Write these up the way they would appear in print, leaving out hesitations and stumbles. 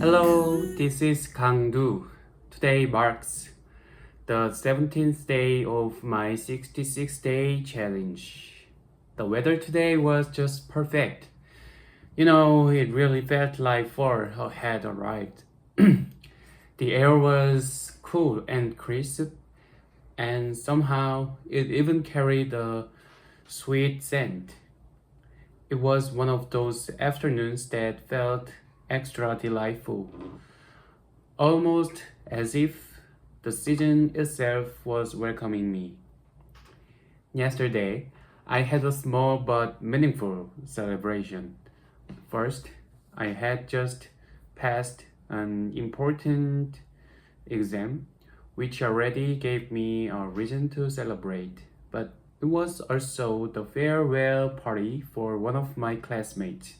Hello, this is 강두. Today marks the 17th day of my 66-day challenge. The weather today was just perfect. It really felt like fall had arrived. The air was cool and crisp, and somehow it even carried a sweet scent. It was one of those afternoons that felt extra delightful, almost as if the season itself was welcoming me. Yesterday, I had a small but meaningful celebration. First, I had just passed an important exam, which already gave me a reason to celebrate, but it was also the farewell party for one of my classmates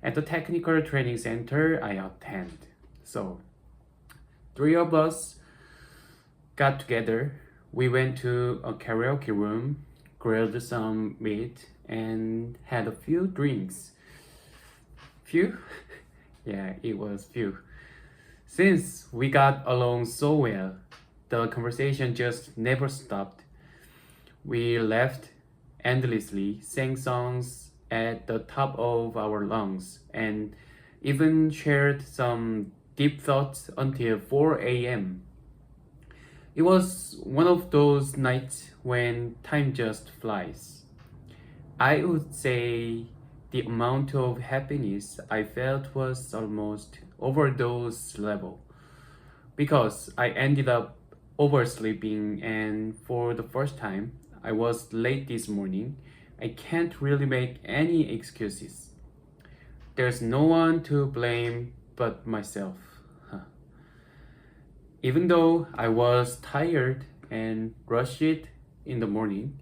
at the technical training center I attend. So, three of us got together. We went to a karaoke room, grilled some meat, and had a few drinks. Few? Yeah, it was few. Since we got along so well, the conversation just never stopped. We laughed endlessly, sang songs at the top of our lungs, and even shared some deep thoughts until 4 a.m. It was one of those nights when time just flies. I would say the amount of happiness I felt was almost overdose level, because I ended up oversleeping, and for the first time I was late this morning. I can't really make any excuses. There's no one to blame but myself. Even though I was tired and rushed in the morning,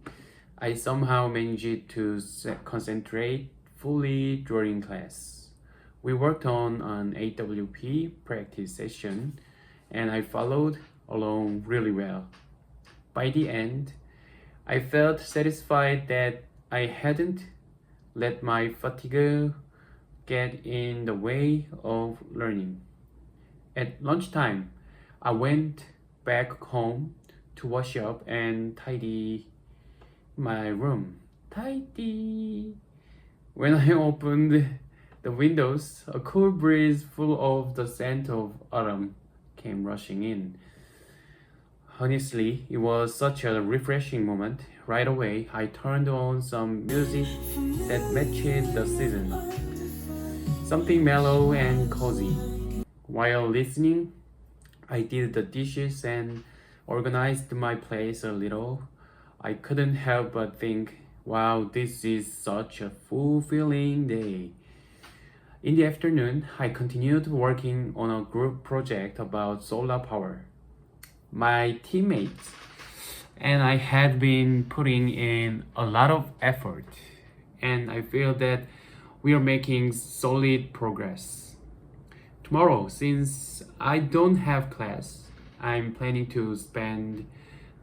I somehow managed to concentrate fully during class. We worked on an AWP practice session, and I followed along really well. By the end, I felt satisfied that I hadn't let my fatigue get in the way of learning. At lunchtime, I went back home to wash up and tidy my room. Tidy! When I opened the windows, a cool breeze full of the scent of autumn came rushing in. Honestly, it was such a refreshing moment. Right away, I turned on some music that matched the season. Something mellow and cozy. While listening, I did the dishes and organized my place a little. I couldn't help but think, wow, this is such a fulfilling day. In the afternoon, I continued working on a group project about solar power. My teammates and I had been putting in a lot of effort, and I feel that we are making solid progress. Tomorrow, since I don't have class, I'm planning to spend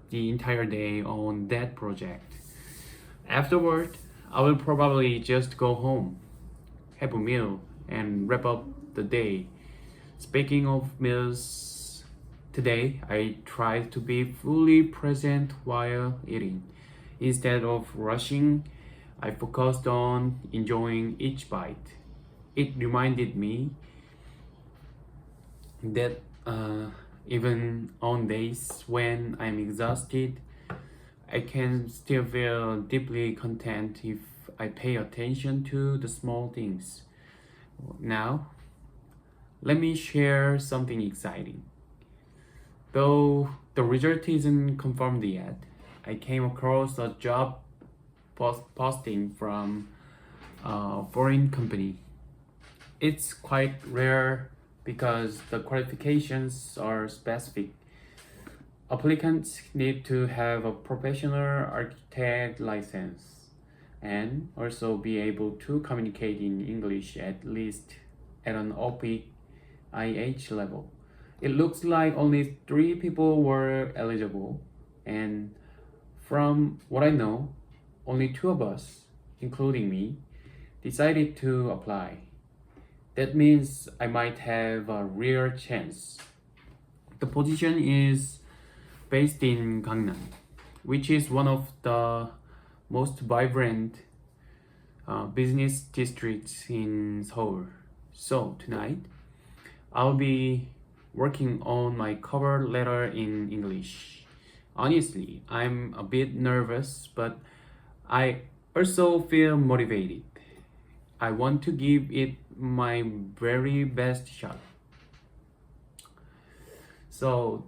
the entire day on that project. Afterward, I will probably just go home, have a meal, and wrap up the day. Speaking of meals, today, I tried to be fully present while eating. Instead of rushing, I focused on enjoying each bite. It reminded me that even on days when I'm exhausted, I can still feel deeply content if I pay attention to the small things. Now, let me share something exciting. Though the result isn't confirmed yet, I came across a job posting from a foreign company. It's quite rare because the qualifications are specific. Applicants need to have a professional architect license and also be able to communicate in English at least at an OPIC IH level. It looks like only 3 people were eligible, and from what I know, only 2 of us, including me, decided to apply. That means I might have a real chance. The position is based in Gangnam, which is one of the most vibrant business districts in Seoul. So tonight, I'll be working on my cover letter in English. Honestly, I'm a bit nervous, but I also feel motivated. I want to give it my very best shot. So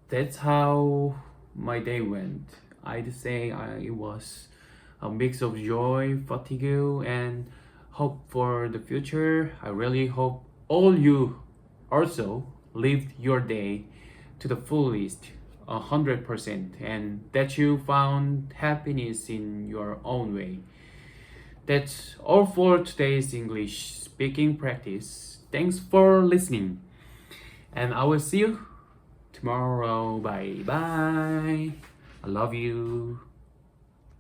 that's how my day went. I'd say it was a mix of joy, fatigue, and hope for the future. I really hope all you also lived your day to the fullest, 100%, and that you found happiness in your own way. That's all for today's English speaking practice. Thanks for listening, and I will see you tomorrow. Bye bye. I love you.